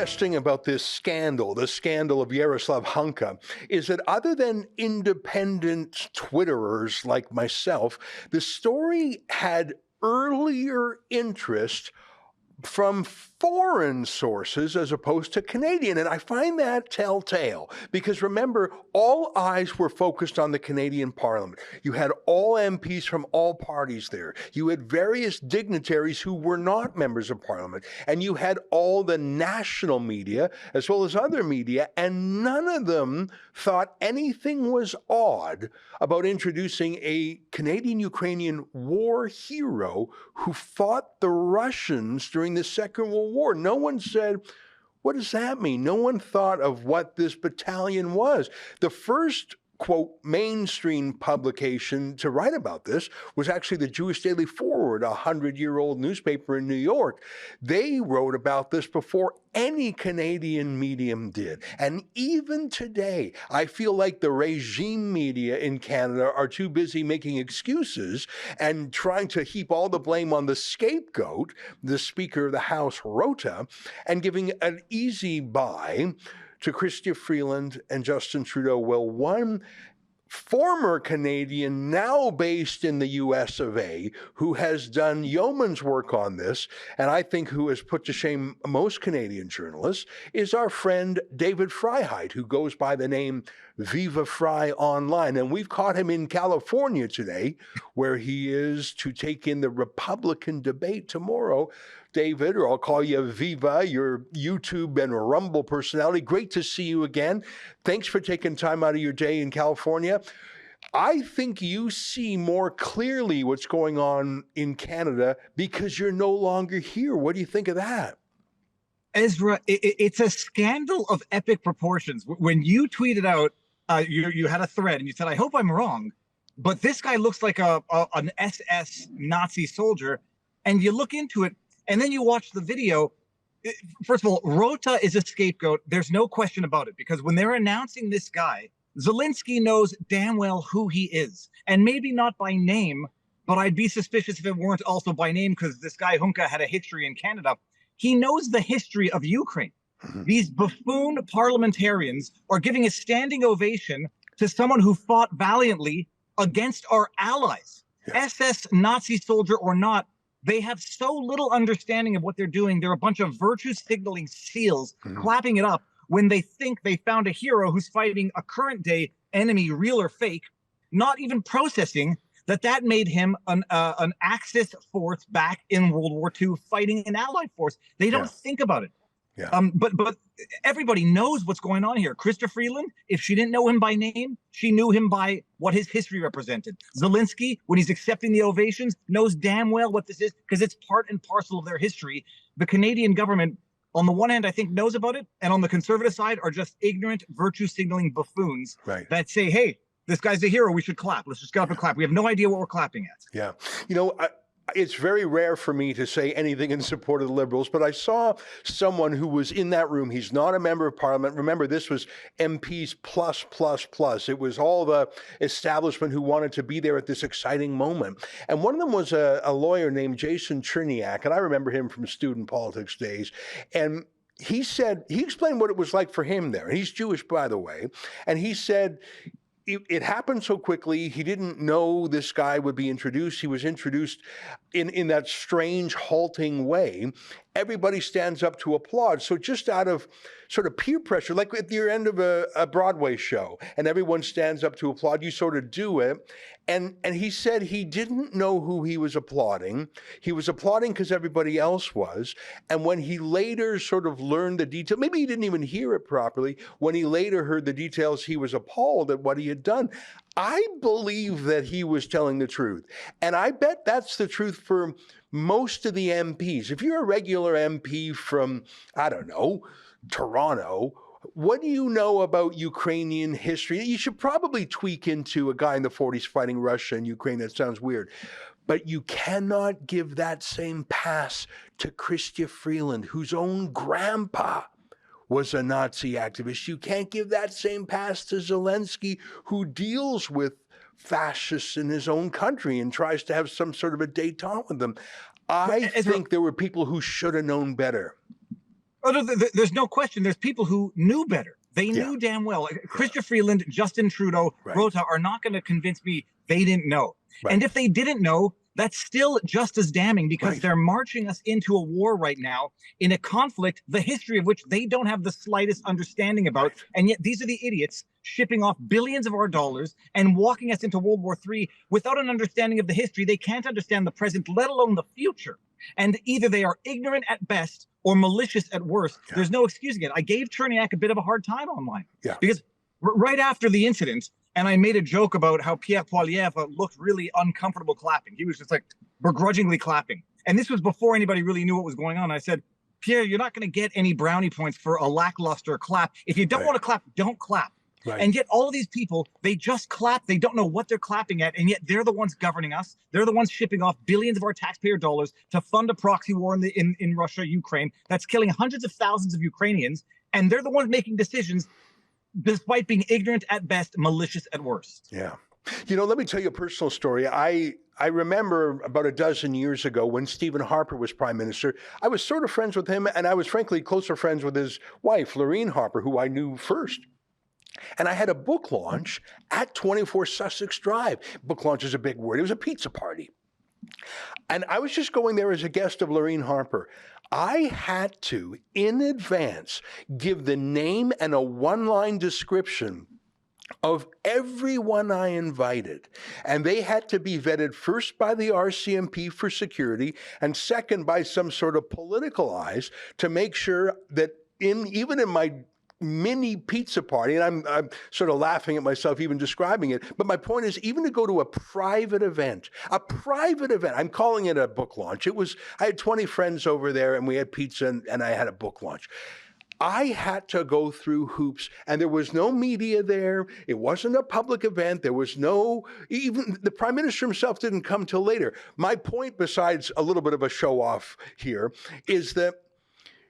interesting about this scandal, the scandal of Yaroslav Hunka, is that other than independent Twitterers like myself, the story had earlier interest from foreign sources as opposed to Canadian. And I find that telltale because remember, all eyes were focused on the Canadian Parliament. You had all MPs from all parties there. You had various dignitaries who were not members of Parliament. And you had all the national media as well as other media. And none of them thought anything was odd about introducing a Canadian-Ukrainian war hero who fought the Russians during the Second World War. No one said, what does that mean? No one thought of what this battalion was. The first, quote, mainstream publication to write about this was actually the Jewish Daily Forward, a 100-year-old newspaper in New York. They wrote about this before any Canadian medium did. And even today, I feel like the regime media in Canada are too busy making excuses and trying to heap all the blame on the scapegoat, the Speaker of the House, Rota, and giving an easy buy to Chrystia Freeland and Justin Trudeau. Well, one former Canadian, now based in the US of A, who has done yeoman's work on this, and I think who has put to shame most Canadian journalists, is our friend David Freiheit, who goes by the name Viva Frei online. And we've caught him in California today, where he is to take in the Republican debate tomorrow. David, or I'll call you Viva, your YouTube and Rumble personality. Great to see you again. Thanks for taking time out of your day in California. I think you see more clearly what's going on in Canada because you're no longer here. What do you think of that? Ezra, it's a scandal of epic proportions. When you tweeted out, you had a thread and you said, I hope I'm wrong, but this guy looks like an SS Nazi soldier. And you look into it, and then you watch the video. First of all, Rota is a scapegoat. There's no question about it, because when they're announcing this guy, Zelensky knows damn well who he is. And maybe not by name, but I'd be suspicious if it weren't also by name, because this guy Hunka had a history in Canada. He knows the history of Ukraine. These buffoon parliamentarians are giving a standing ovation to someone who fought valiantly against our allies. Yeah. SS Nazi soldier or not, they have so little understanding of what they're doing. They're a bunch of virtue signaling seals clapping it up when they think they found a hero who's fighting a current day enemy, real or fake, not even processing that made him an Axis force back in World War II fighting an Allied force. They don't think about it. Yeah. But everybody knows what's going on here. Chrystia Freeland, if she didn't know him by name, she knew him by what his history represented. Zelensky, when he's accepting the ovations, knows damn well what this is because it's part and parcel of their history. The Canadian government, on the one hand, I think knows about it, and on the conservative side are just ignorant, virtue signaling buffoons that say, hey, this guy's a hero, we should clap. Let's just get up and clap. We have no idea what we're clapping at. Yeah. You know, it's very rare for me to say anything in support of the Liberals, but I saw someone who was in that room. He's not a member of Parliament. Remember, this was MPs plus. It was all the establishment who wanted to be there at this exciting moment. And one of them was a lawyer named Jason Cherniak, and I remember him from student politics days. And he explained what it was like for him there. And he's Jewish, by the way. And he said, it happened so quickly. He didn't know this guy would be introduced. He was introduced in that strange, halting way. Everybody stands up to applaud. So just out of sort of peer pressure, like at the end of a Broadway show, and everyone stands up to applaud, you sort of do it. And he said he didn't know who he was applauding. He was applauding because everybody else was. And when he later sort of learned the detail, maybe he didn't even hear it properly. When he later heard the details, he was appalled at what he had done. I believe that he was telling the truth. And I bet that's the truth for most of the MPs. If you're a regular MP from, I don't know, Toronto, what do you know about Ukrainian history? You should probably tweak into a guy in the 40s fighting Russia and Ukraine. That sounds weird. But you cannot give that same pass to Chrystia Freeland, whose own grandpa was a Nazi activist. You can't give that same pass to Zelensky, who deals with fascists in his own country and tries to have some sort of a détente with them. I think there were people who should have known better. Oh, no, there's no question. There's people who knew better. They Yeah. knew damn well. Chrystia Freeland, Justin Trudeau, Right. Rota are not going to convince me they didn't know. Right. And if they didn't know, that's still just as damning, because Right. they're marching us into a war right now, in a conflict, the history of which they don't have the slightest understanding about. Right. And yet these are the idiots shipping off billions of our dollars and walking us into World War III without an understanding of the history. They can't understand the present, let alone the future. And either they are ignorant at best or malicious at worst. Yeah. There's no excusing it. I gave Cherniak a bit of a hard time online. Yeah. Because right after the incident, and I made a joke about how Pierre Poilievre looked really uncomfortable clapping. He was just like begrudgingly clapping. And this was before anybody really knew what was going on. I said, Pierre, you're not going to get any brownie points for a lackluster clap. If you don't Right. want to clap, don't clap. Right. And yet all of these people, they just clap. They don't know what they're clapping at. And yet they're the ones governing us. They're the ones shipping off billions of our taxpayer dollars to fund a proxy war in Russia, Ukraine, that's killing hundreds of thousands of Ukrainians. And they're the ones making decisions despite being ignorant at best, malicious at worst. Yeah. You know, let me tell you a personal story. I remember about a dozen years ago when Stephen Harper was prime minister, I was sort of friends with him, and I was frankly closer friends with his wife, Lorraine Harper, who I knew first. And I had a book launch at 24 Sussex Drive. Book launch is a big word. It was a pizza party. And I was just going there as a guest of Lorraine Harper. I had to, in advance, give the name and a one-line description of everyone I invited. And they had to be vetted first by the RCMP for security, and second by some sort of political eyes to make sure that even in my mini pizza party, and I'm sort of laughing at myself even describing it, but my point is, even to go to a private event, I'm calling it a book launch. I had 20 friends over there, and we had pizza, and I had a book launch. I had to go through hoops, and there was no media there. It wasn't a public event. There was even the prime minister himself didn't come till later. My point, besides a little bit of a show off here, is that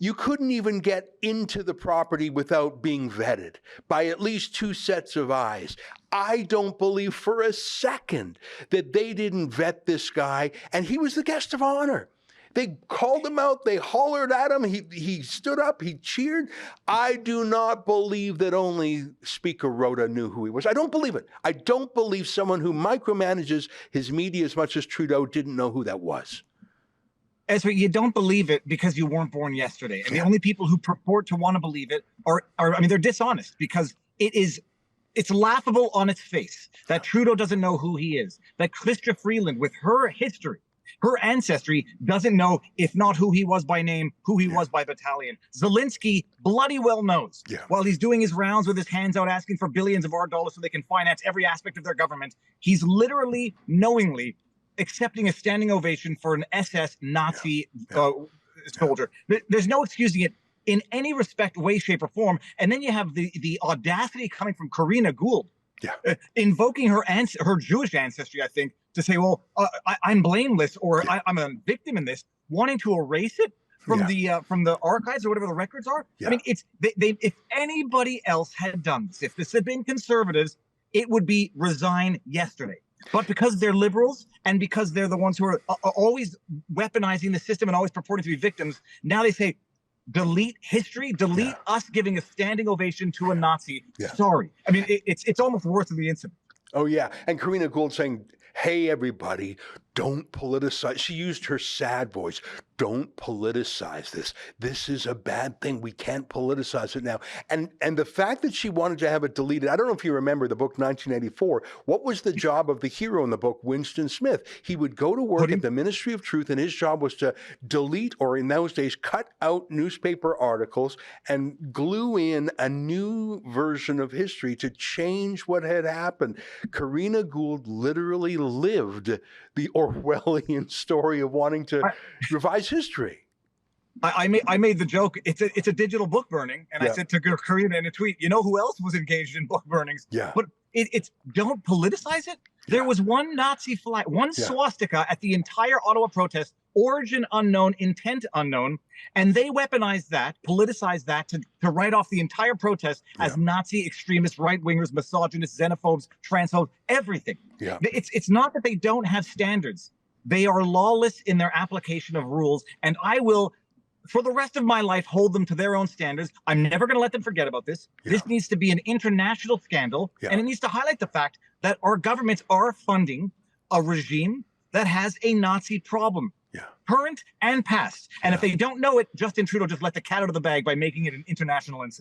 you couldn't even get into the property without being vetted by at least two sets of eyes. I don't believe for a second that they didn't vet this guy, and he was the guest of honor. They called him out. They hollered at him. He stood up. He cheered. I do not believe that only Speaker Rota knew who he was. I don't believe it. I don't believe someone who micromanages his media as much as Trudeau didn't know who that was. Ezra, you don't believe it because you weren't born yesterday. And the only people who purport to want to believe it are they're dishonest, because it's laughable on its face that Trudeau doesn't know who he is, that Chrystia Freeland, with her history, her ancestry, doesn't know, if not who he was by name, who he was by battalion. Zelensky bloody well knows. While he's doing his rounds with his hands out asking for billions of our dollars so they can finance every aspect of their government, he's literally, knowingly accepting a standing ovation for an SS Nazi soldier. There's no excusing it in any respect, way, shape, or form. And then you have the audacity coming from Karina Gould, invoking her Jewish ancestry, I think, to say, well, I'm blameless, or I'm a victim in this, wanting to erase it from the archives or whatever the records are. I mean, if anybody else had done this, if this had been conservatives, it would be resign yesterday. But because they're liberals, and because they're the ones who are always weaponizing the system and always purporting to be victims, now they say, delete history, delete us giving a standing ovation to a Nazi. Sorry. I mean, it's almost worse than the incident. Oh, yeah. And Karina Gould saying, hey, everybody, don't politicize. She used her sad voice. Don't politicize this. This is a bad thing. We can't politicize it now. And the fact that she wanted to have it deleted, I don't know if you remember the book 1984. What was the job of the hero in the book, Winston Smith? He would go to work at the Ministry of Truth, and his job was to delete, or in those days, cut out newspaper articles and glue in a new version of history to change what had happened. Karina Gould literally lived the Orwellian story of wanting to revise history. I made the joke, it's a digital book burning, and I said to Karina in a tweet, you know who else was engaged in book burnings? But it's don't politicize it. There was one Nazi flag, one swastika at the entire Ottawa protest, origin unknown, intent unknown, and they weaponized that, politicized that to write off the entire protest as Nazi extremists, right-wingers, misogynists, xenophobes, transphobes, everything. It's not that they don't have standards. They are lawless in their application of rules, and I will for the rest of my life, hold them to their own standards. I'm never going to let them forget about this. Yeah. This needs to be an international scandal, Yeah. and it needs to highlight the fact that our governments are funding a regime that has a Nazi problem, current and past. And if they don't know it, Justin Trudeau just let the cat out of the bag by making it an international incident.